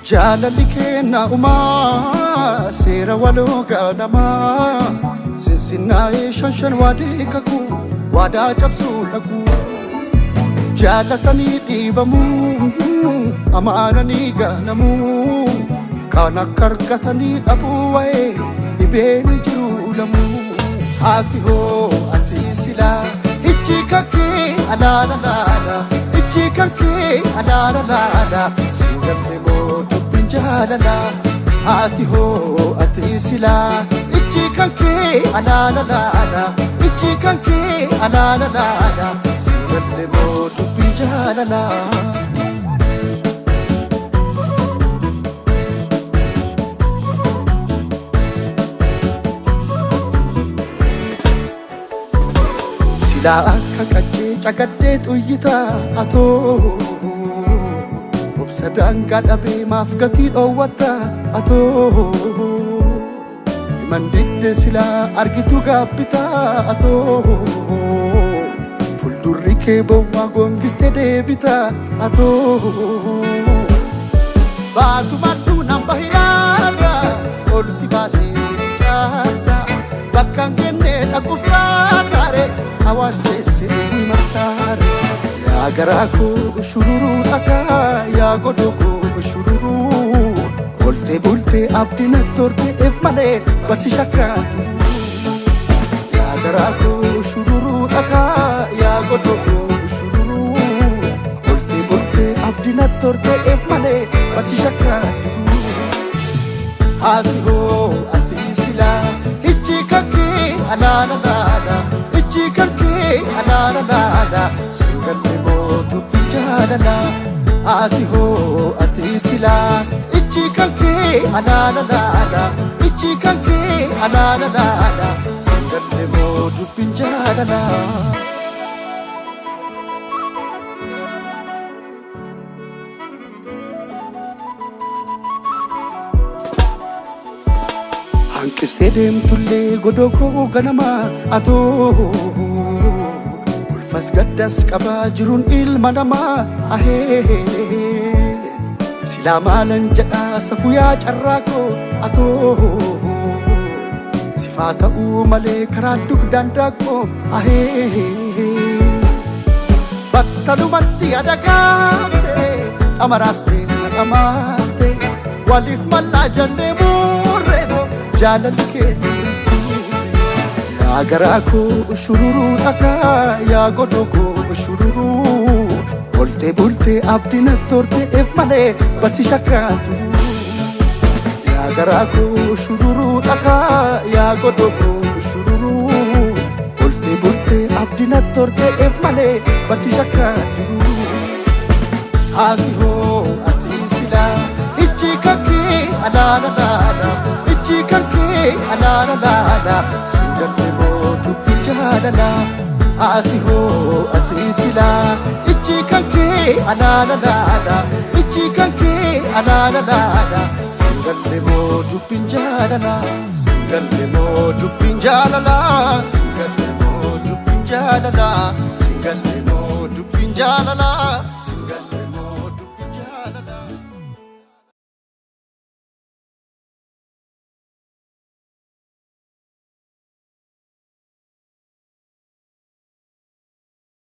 Jaalalli kenna uumaa seera waloo ganamaa sinsinnaa'ee shanshan waadee kakuu waadaa cabsuu dhaquu jaalatanii dhiibamuu amaananii ganamuu kan akka argatanii dhabuu wayee dhibeen hin jiru lamuu haati hoo ati silaa ijji kan kee alaala laala ijji kan kee alaala laala singalle moo dubbiin jaalala haati hoo ati silaa ijji kan kee alaala laala ijji kan kee alaala laala singalle moo dubbiin jaalala La akka qaccee cagadee xuyyita atoo obsa daangaa dhabee maaf gatii dhoowwatta atoo himan didde silaa argitu gaabbita atoo fuldurri kee bowwaa goongiste deebita atoo baatumaddu nan bahiraarra ol si baasee jaarta bakkaan kennee dhaquuf kaakaare awaste seni matare ya garako shururu aka ya godoko shururu bolte bolte abdina torte ef male basi shakatu ya garako shururu aka ya godoko shururu bolte bolte abdina torte ef male basi shakatu hati ho ati sila ijji kake alala lala ijji kan kee alaala laala singalle moo dubbiin jaalala ati hoo ati silaa ijji kan kee alaala laala ijji kan kee alaala laala singalle moo dubbiin jaalala hanqistee deemtullee godokoo ganama atoo ulfas gaddas qabaa jiruun ilma namaa ahee silaa maalan jedhaa safuu yaa carraakoo atoo sifaa ta'uu malee karaa dugdaan daakkoo ahee battalumatti yaada gaafte amaraaste dhamaste waliif mallaa jennee murreeto jaalalli kennu yaa garako shururu dhaka yaa godoko shururu bolte bolte abdina torte ef male barsi shakatu yaa garako shururu dhaka yaa godoko shururu bolte bolte abdina torte ef male barsi shakatu haati hoo ati sila ijji kake alaala laala ijji kan kee alaala laala singalle moo dubbiin jaalala ati hoo ati silaa ijji kan kee alaala laala ijji kan kee alaala laala singalle moo dubbiin jaalala singalle moo dubbiin jaalala singalle moo dubbiin jaalala singalle moo dubbiin jaalala